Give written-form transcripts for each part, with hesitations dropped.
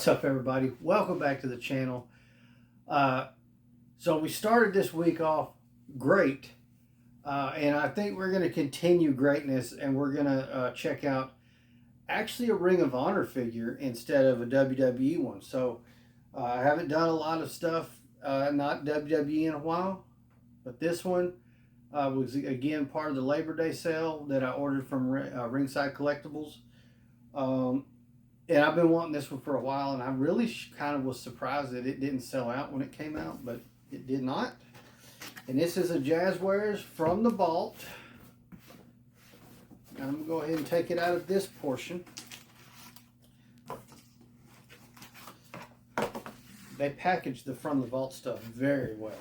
What's up, everybody? Welcome back to the channel. So we started this week off great, and I think we're going to continue greatness, and we're going to check out actually a Ring of Honor figure instead of a WWE one. So I haven't done a lot of stuff, not WWE in a while, but this one was again part of the Labor Day sale that I ordered from Ringside Collectibles. And I've been wanting this one for a while, and I really kind of was surprised that it didn't sell out when it came out, but it did not. And this is a Jazzwares from the vault. I'm going to go ahead and take it out of this portion. They packaged the from the vault stuff very well.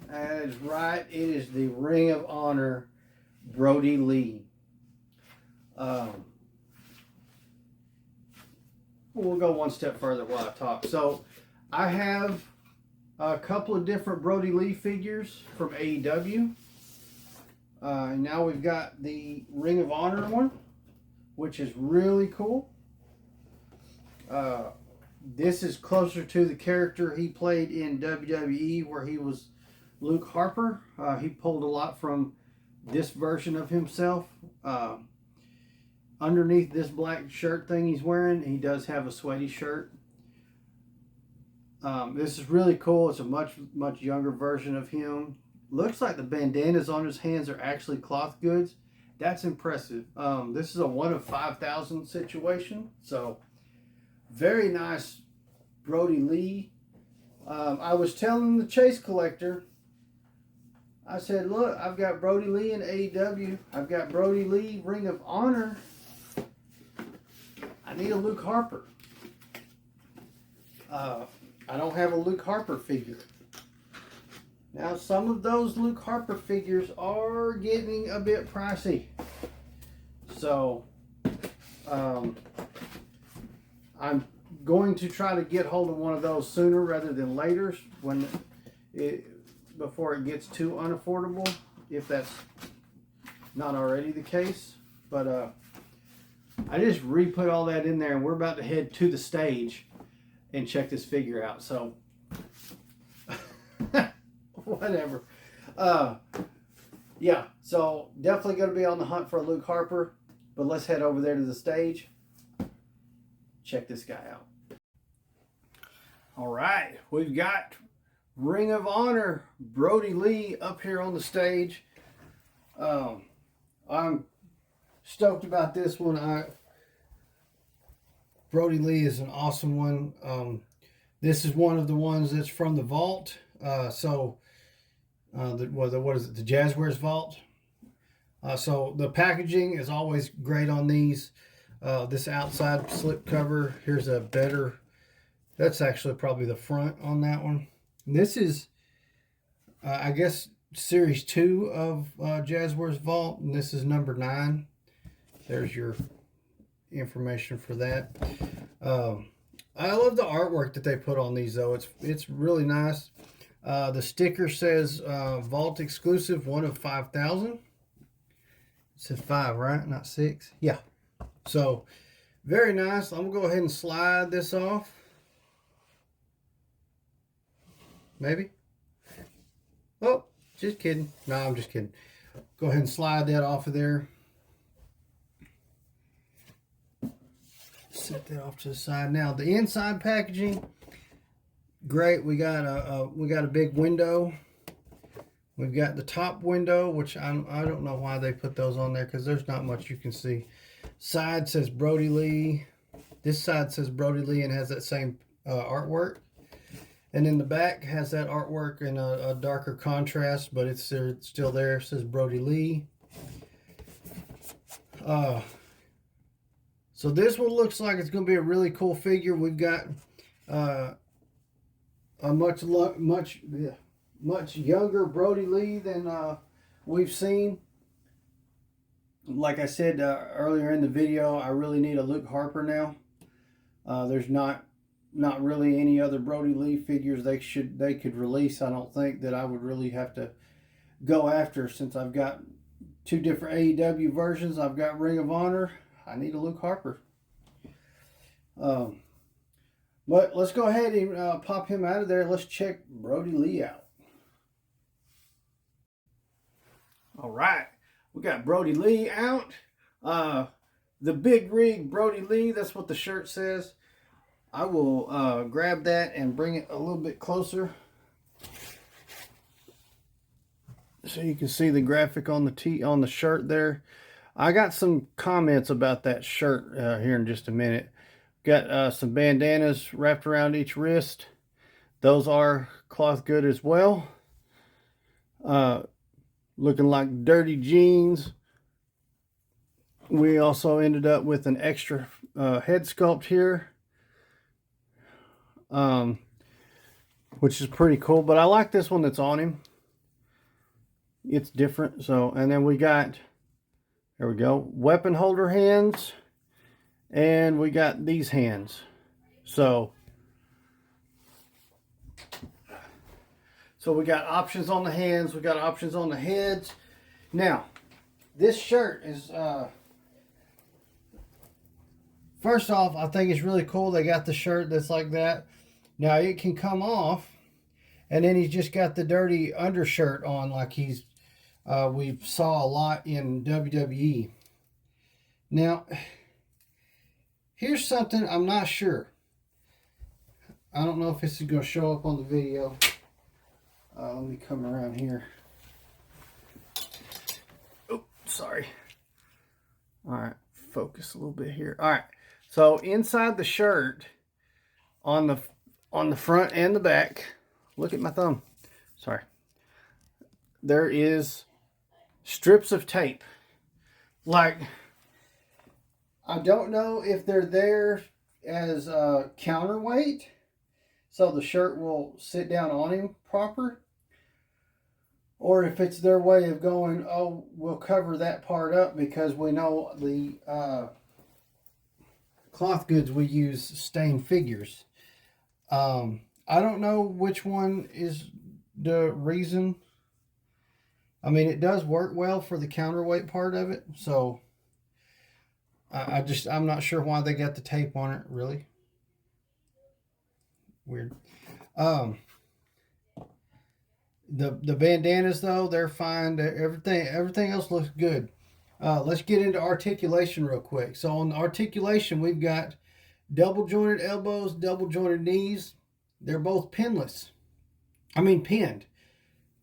That is right. It is the Ring of Honor Brodie Lee. We'll go one step further while I talk. So I have a couple of different Brodie Lee figures from AEW. Now we've got the Ring of Honor one, which is really cool. This is closer to the character he played in WWE, where he was Luke Harper. He pulled a lot from this version of himself. Underneath this black shirt thing he's wearing, he does have a sweaty shirt. This is really cool. It's a much younger version of him. Looks like the bandanas on his hands are actually cloth goods. That's impressive. This is a 1 of 5,000 situation. So very nice Brodie Lee. I was telling the Chase collector, I said, look, I've got Brodie Lee in AEW. I've got Brodie Lee Ring of Honor. I need a Luke Harper. I don't have a Luke Harper figure. Now, some of those Luke Harper figures are getting a bit pricey. So, I'm going to try to get hold of one of those sooner rather than later, before it gets too unaffordable, if that's not already the case. But I just re-put all that in there, and we're about to head to the stage and check this figure out. So, whatever. Yeah, so definitely going to be on the hunt for a Luke Harper, but let's head over there to the stage. Check this guy out. All right, we've got Ring of Honor Brodie Lee up here on the stage. I'm stoked about this one. Brodie Lee is an awesome one. This is one of the ones that's from the vault. What is it? The Jazzwares vault. So the packaging is always great on these. This outside slip cover. Here's a better. That's actually probably the front on that one. This is, I guess, Series 2 of Jazzwares Vault, and this is number 9. There's your information for that. I love the artwork that they put on these, though. It's really nice. The sticker says Vault exclusive, 1 of 5,000. It says 5, right? Not 6. Yeah. So, very nice. I'm going to go ahead and slide this off. Maybe. Oh, just kidding. No, I'm just kidding. Go ahead and slide that off of there. Set that off to the side. Now the inside packaging, great. We got a big window. We've got the top window, which I don't know why they put those on there, because there's not much you can see. Side says Brodie Lee. This side says Brodie Lee and has that same artwork. And in the back has that artwork in a darker contrast, but it's still there. It says Brodie Lee. So this one looks like it's going to be a really cool figure. We've got a much younger Brodie Lee than we've seen. Like I said earlier in the video, I really need a Luke Harper now. There's not really any other Brodie Lee figures they could release. I don't think that I would really have to go after, since I've got 2 different AEW versions. I've got Ring of Honor. I need a Luke Harper. But let's go ahead and pop him out of there. Let's check Brodie Lee out. All right, we got Brodie Lee out. The big rig Brodie Lee, that's what the shirt says. I will grab that and bring it a little bit closer so you can see the graphic on the shirt there. I got some comments about that shirt here in just a minute. Got some bandanas wrapped around each wrist. Those are cloth good as well. Looking like dirty jeans. We also ended up with an extra head sculpt here, which is pretty cool. But I like this one that's on him. It's different. So, and then we got, there we go, weapon holder hands, and we got these hands. So we got options on the hands, we got options on the heads. Now, this shirt is, first off, I think it's really cool they got the shirt that's like that. Now, it can come off, and then he's just got the dirty undershirt on like he's, we saw a lot in WWE. Now, here's something I'm not sure. I don't know if this is going to show up on the video. Let me come around here. Oh, sorry. All right, focus a little bit here. All right, so inside the shirt, on the front and the back, look at my thumb. Sorry. There is strips of tape. Like, I don't know if they're there as a counterweight, so the shirt will sit down on him proper, or if it's their way of going, oh, we'll cover that part up because we know the cloth goods we use stain figures. I don't know which one is the reason. I mean, it does work well for the counterweight part of it, so I'm not sure why they got the tape on it, really. Weird. The bandanas, though, they're fine. Everything else looks good. Let's get into articulation real quick. So on the articulation, we've got double jointed elbows, double jointed knees. They're both pinless. I mean pinned.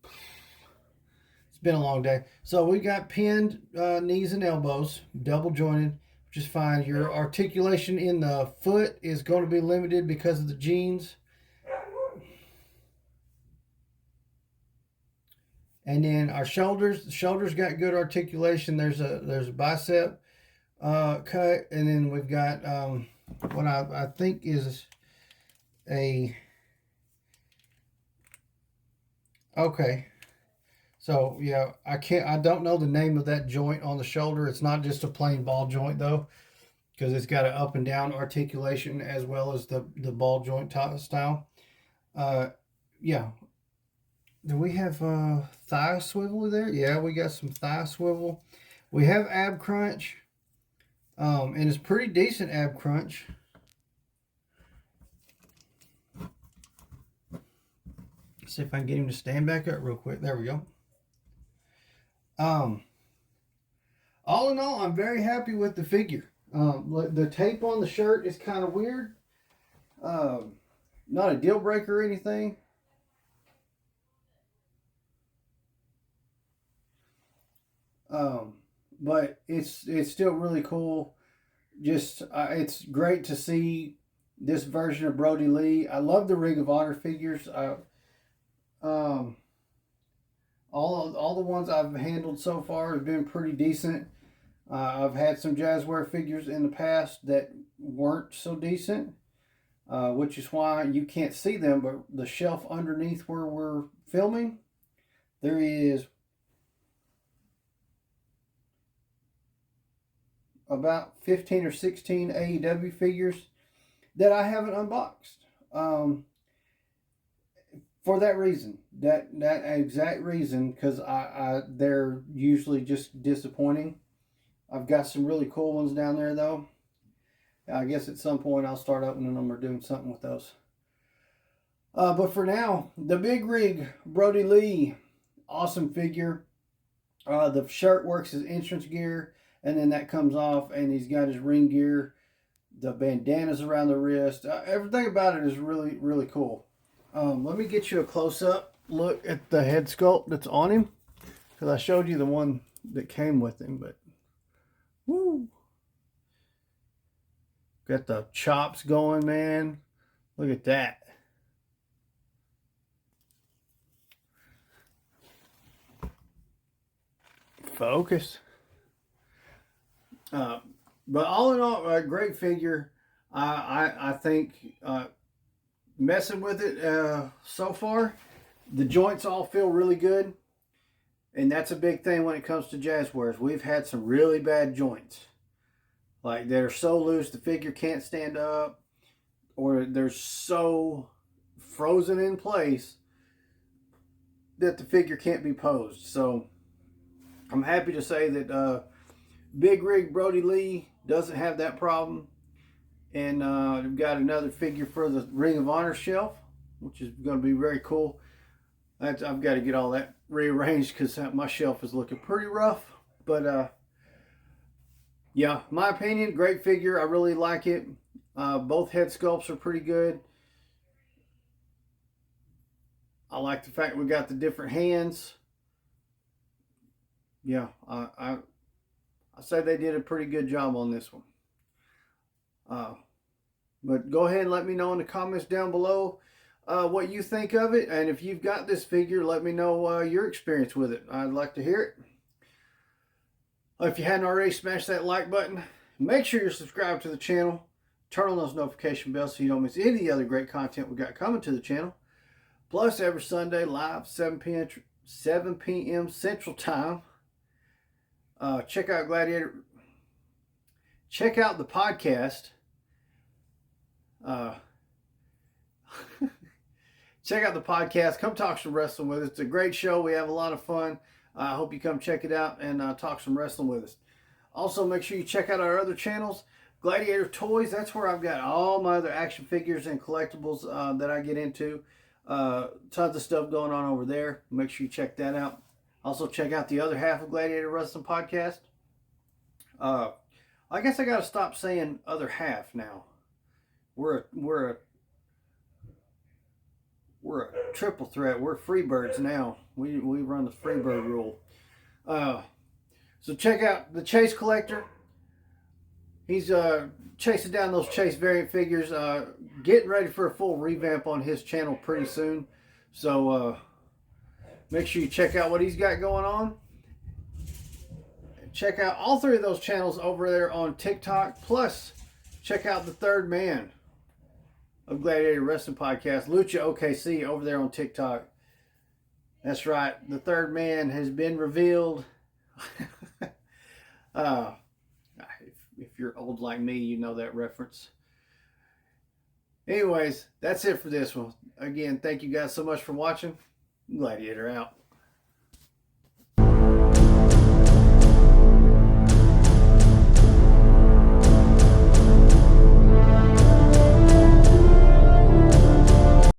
It's been a long day. So we got pinned knees and elbows, double jointed, which is fine. Your articulation in the foot is going to be limited because of the jeans. And then our shoulders, the shoulders got good articulation. There's a bicep cut, and then we've got what I think is a, okay. So yeah, I don't know the name of that joint on the shoulder. It's not just a plain ball joint though, because it's got an up and down articulation as well as the ball joint style. Yeah. Do we have thigh swivel there? Yeah, we got some thigh swivel. We have ab crunch, and it's pretty decent ab crunch. Let's see if I can get him to stand back up real quick. There we go. All in all, I'm very happy with the figure. The tape on the shirt is kind of weird. Not a deal breaker or anything. But it's still really cool. Just it's great to see this version of Brodie Lee. I love the Ring of Honor figures. All the ones I've handled so far have been pretty decent. I've had some Jazzware figures in the past that weren't so decent, which is why you can't see them. But the shelf underneath where we're filming, there is about 15 or 16 AEW figures that I haven't unboxed. For that reason, that exact reason, because they're usually just disappointing. I've got some really cool ones down there though. I guess at some point I'll start opening them or doing something with those. But for now, the Big Rig Brodie Lee, awesome figure. The shirt works as entrance gear, and then that comes off, and he's got his ring gear. The bandanas around the wrist. Everything about it is really, really cool. Let me get you a close-up look at the head sculpt that's on him, because I showed you the one that came with him, but woo! Got the chops going, man. Look at that. Focus. But all in all, a great figure. I think messing with it so far, the joints all feel really good. And that's a big thing when it comes to Jazzwares. We've had some really bad joints. Like they're so loose the figure can't stand up, or they're so frozen in place that the figure can't be posed. So I'm happy to say that Big Rig Brodie Lee doesn't have that problem. And we've got another figure for the Ring of Honor shelf, which is going to be very cool. I've got to get all that rearranged because my shelf is looking pretty rough. But yeah, my opinion, great figure. I really like it. Both head sculpts are pretty good. I like the fact we got the different hands. Yeah, I say they did a pretty good job on this one. But go ahead and let me know in the comments down below what you think of it. And if you've got this figure, let me know your experience with it. I'd like to hear it. If you hadn't already, smash that like button. Make sure you're subscribed to the channel. Turn on those notification bells so you don't miss any of the other great content we got coming to the channel. Plus, every Sunday, live, 7 p.m. Central Time. Check out Gladiator. Check out the podcast. Check out the podcast. Come talk some wrestling with us. It's a great show. We have a lot of fun. I hope you come check it out and talk some wrestling with us. Also, make sure you check out our other channels. Gladiator Toys. That's where I've got all my other action figures and collectibles that I get into. Tons of stuff going on over there. Make sure you check that out. Also, check out the other half of Gladiator Wrestling Podcast. I guess I got to stop saying other half now. We're a triple threat. We're Freebirds now. We run the Freebird rule. So check out the Chase Collector. He's chasing down those Chase variant figures. Getting ready for a full revamp on his channel pretty soon. So make sure you check out what he's got going on. Check out all three of those channels over there on TikTok. Plus, check out the third man of Gladiator Wrestling Podcast, Lucha OKC, over there on TikTok. That's right. The third man has been revealed. If you're old like me, you know that reference. Anyways, that's it for this one. Again, thank you guys so much for watching. Gladiator out.